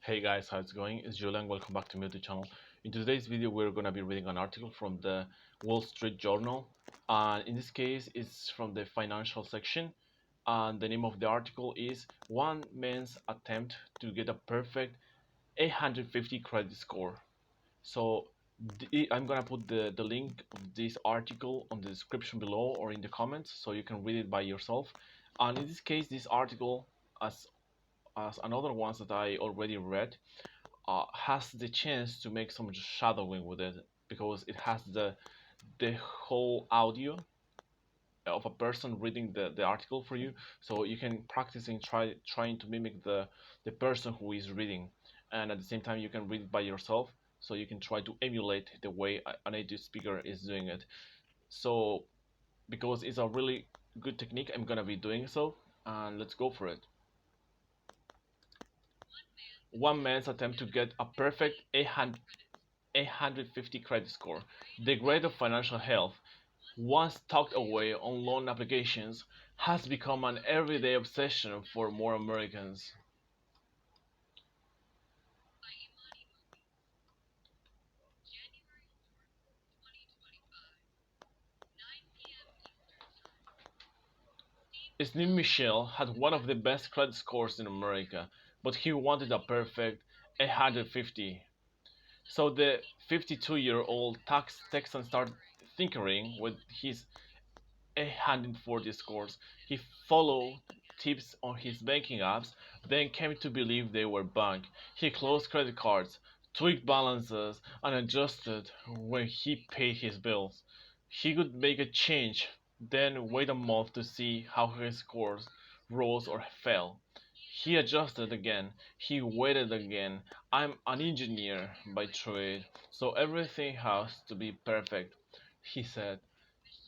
Hey guys, how's it going? It's Julian. Welcome back to my YouTube channel. In today's video, we're going to be reading an article from the Wall Street Journal. And in this case, it's from the financial section. And the name of the article is One Man's Attempt to Get a Perfect 850 Credit Score. So I'm going to put the link of this article on the description below or in the comments so you can read it by yourself. And in this case, this article, as another ones that I already read, has the chance to make some shadowing with it because it has the whole audio of a person reading the article for you, so you can practice in trying to mimic the person who is reading, and at the same time you can read it by yourself, so you can try to emulate the way a native speaker is doing it. So because it's a really good technique, I'm gonna be doing so, and let's go for it. One man's attempt to get a perfect 850 credit score. The grade of financial health, once tucked away on loan applications, has become an everyday obsession for more Americans. His name Michelle had one of the best credit scores in America, but he wanted a perfect 850. So the 52-year-old Texan started tinkering with his 840 scores. He followed tips on his banking apps, then came to believe they were bunk. He closed credit cards, tweaked balances, and adjusted when he paid his bills. He could make a change, then wait a month to see how his scores rose or fell. He adjusted again. He waited again. I'm an engineer by trade, so everything has to be perfect, he said.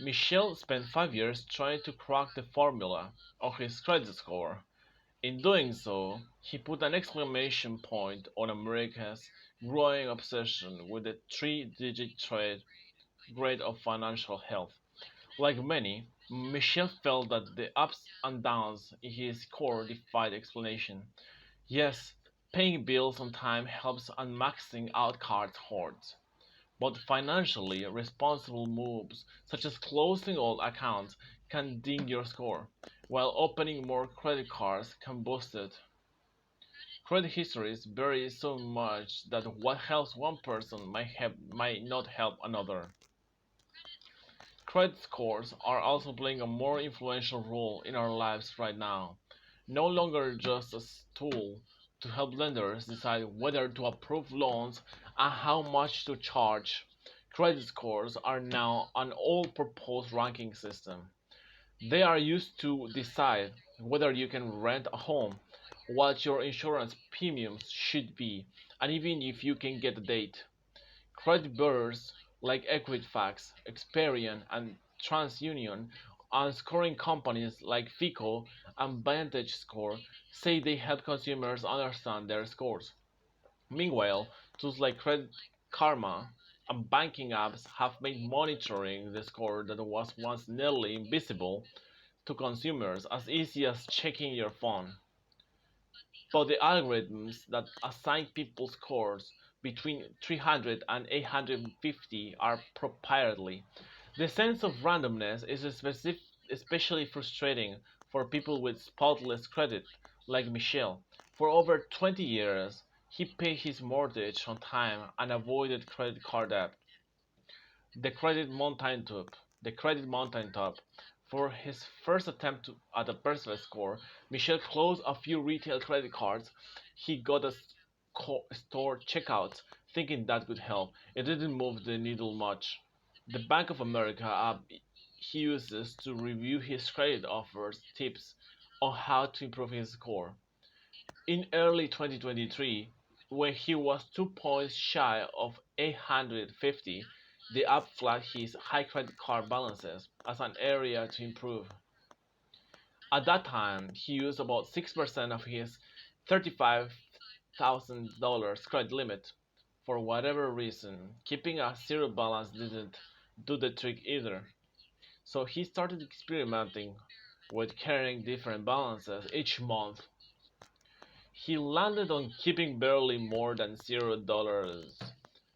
Michel spent 5 years trying to crack the formula of his credit score. In doing so, he put an exclamation point on America's growing obsession with the three-digit trade grade of financial health. Like many, Michel felt that the ups and downs in his score defied explanation. Yes, paying bills on time helps and maxing out card hoards. But financially responsible moves, such as closing all accounts, can ding your score, while opening more credit cards can boost it. Credit histories vary so much that what helps one person might not help another. Credit scores are also playing a more influential role in our lives right now, no longer just a tool to help lenders decide whether to approve loans and how much to charge. Credit scores are now an all-purpose ranking system. They are used to decide whether you can rent a home, what your insurance premiums should be, and even if you can get a date. Credit bureaus like Equifax, Experian, and TransUnion, and scoring companies like FICO and VantageScore say they help consumers understand their scores. Meanwhile, tools like Credit Karma and banking apps have made monitoring the score that was once nearly invisible to consumers as easy as checking your phone. But the algorithms that assign people scores between 300 and 850 are proprietary. The sense of randomness is especially frustrating for people with spotless credit, like Michelle. For over 20 years, he paid his mortgage on time and avoided credit card debt. The credit mountaintop. The credit mountaintop. For his first attempt at a perfect score, Michel closed a few retail credit cards. He got a store checkout, thinking that could help. It didn't move the needle much. The Bank of America app he uses to review his credit offers tips on how to improve his score. In early 2023, when he was 2 points shy of 850, the app flagged his high credit card balances as an area to improve. At that time, he used about 6% of his $35,000 credit limit. For whatever reason, keeping a zero balance didn't do the trick either. So he started experimenting with carrying different balances each month. He landed on keeping barely more than $0,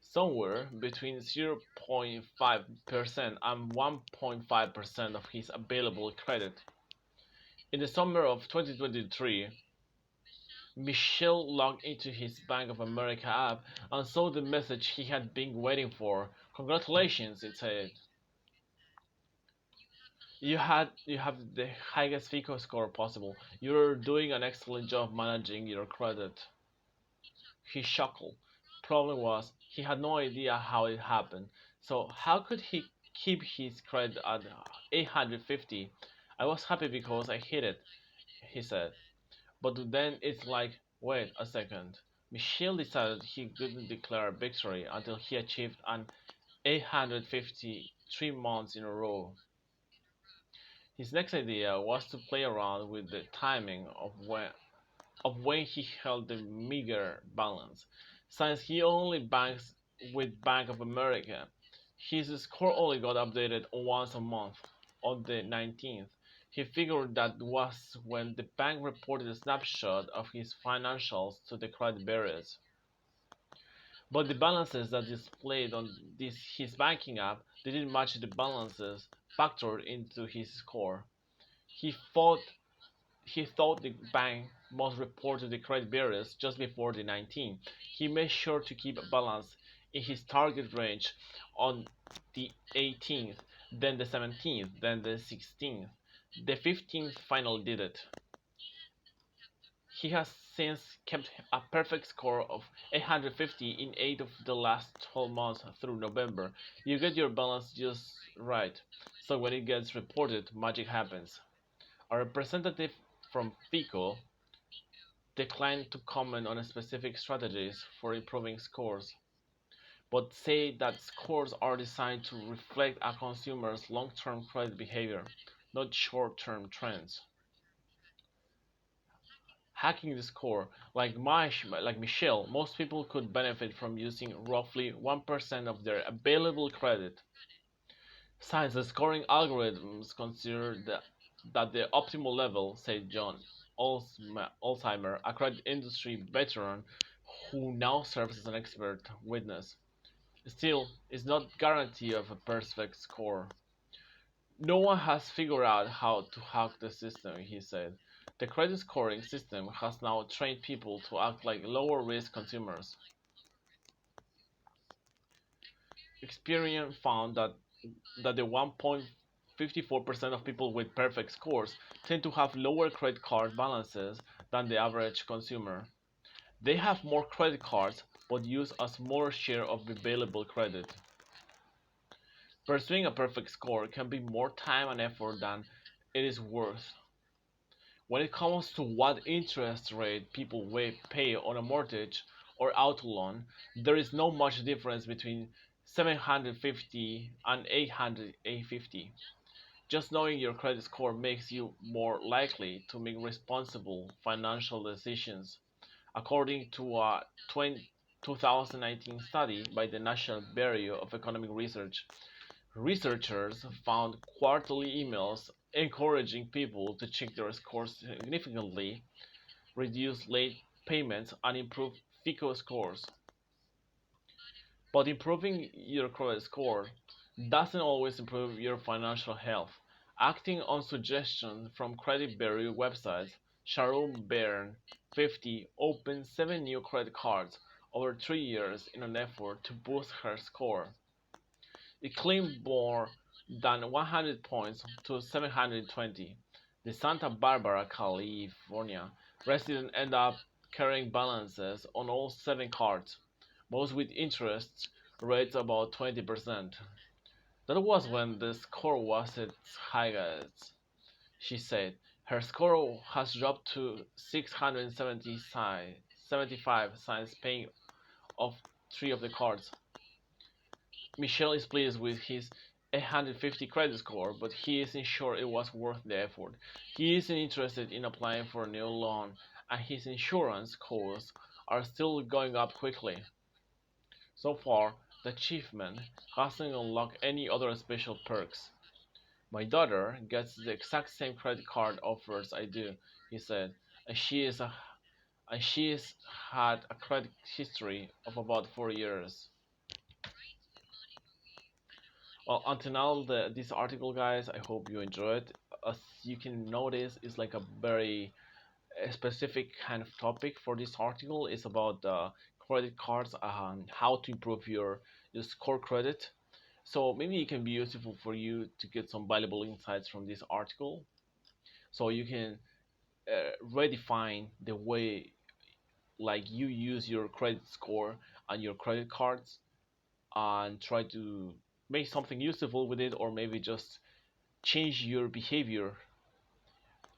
somewhere between 0.5% and 1.5% of his available credit. In the summer of 2023, Michelle logged into his Bank of America app and saw the message he had been waiting for. Congratulations, it said. You have the highest FICO score possible. You're doing an excellent job managing your credit. He chuckled. Problem was, he had no idea how it happened. So how could he keep his credit at 850? I was happy because I hit it, he said. But then it's like, wait a second. Michel decided he couldn't declare victory until he achieved an 850 3 months in a row. His next idea was to play around with the timing of when he held the meager balance. Since he only banks with Bank of America, his score only got updated once a month, on the 19th. He figured that was when the bank reported a snapshot of his financials to the credit bureaus. But the balances that displayed on his banking app didn't match the balances factored into his score. He thought he thought the bank must report to the credit bureaus just before the 19th. He made sure to keep a balance in his target range on the 18th, then the 17th, then the 16th. The 15th finally did it. He has since kept a perfect score of 850 in 8 of the last 12 months through November. You get your balance just right, so when it gets reported, magic happens. A representative from FICO declined to comment on specific strategies for improving scores, but said that scores are designed to reflect a consumer's long-term credit behavior, not short-term trends. Hacking the score, like Michelle, most people could benefit from using roughly 1% of their available credit. Since the scoring algorithms consider that the optimal level, said John Alzheimer, a credit industry veteran who now serves as an expert witness. Still, it's not guarantee of a perfect score. No one has figured out how to hack the system, he said. The credit scoring system has now trained people to act like lower risk consumers. Experience found that the 1.54% of people with perfect scores tend to have lower credit card balances than the average consumer. They have more credit cards but use a smaller share of available credit. Pursuing a perfect score can be more time and effort than it is worth. When it comes to what interest rate people pay on a mortgage or auto loan, there is no much difference between 750 and 850. Just knowing your credit score makes you more likely to make responsible financial decisions, according to a 2019 study by the National Bureau of Economic Research. Researchers found quarterly emails encouraging people to check their scores significantly, reduce late payments, and improve FICO scores. But improving your credit score doesn't always improve your financial health. Acting on suggestions from credit bureau websites, Sharon Byrne, 50, opened 7 new credit cards over 3 years in an effort to boost her score. It claimed more than 100 points to 720. The Santa Barbara, California resident ended up carrying balances on all 7 cards, most with interest rates about 20%. That was when the score was its highest, she said. Her score has dropped to 675 since paying off 3 of the cards. Michel is pleased with his 850 credit score, but he isn't sure it was worth the effort. He isn't interested in applying for a new loan, and his insurance costs are still going up quickly. So far, the achievement hasn't unlocked any other special perks. My daughter gets the exact same credit card offers I do, he said, and she is and she's had a credit history of about 4 years. Well, until now, this article, guys, I hope you enjoyed. As you can notice, it's like a very specific kind of topic for this article. It's about credit cards and how to improve your score credit. So maybe it can be useful for you to get some valuable insights from this article, so you can redefine the way like you use your credit score and your credit cards, and try to make something useful with it, or maybe just change your behavior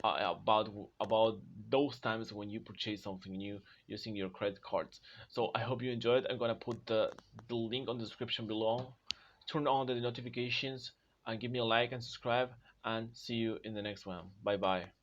about those times when you purchase something new using your credit cards. So I hope you enjoyed. I'm gonna put the link on the description below. Turn on the notifications and give me a like and subscribe, and see you in the next one. Bye bye.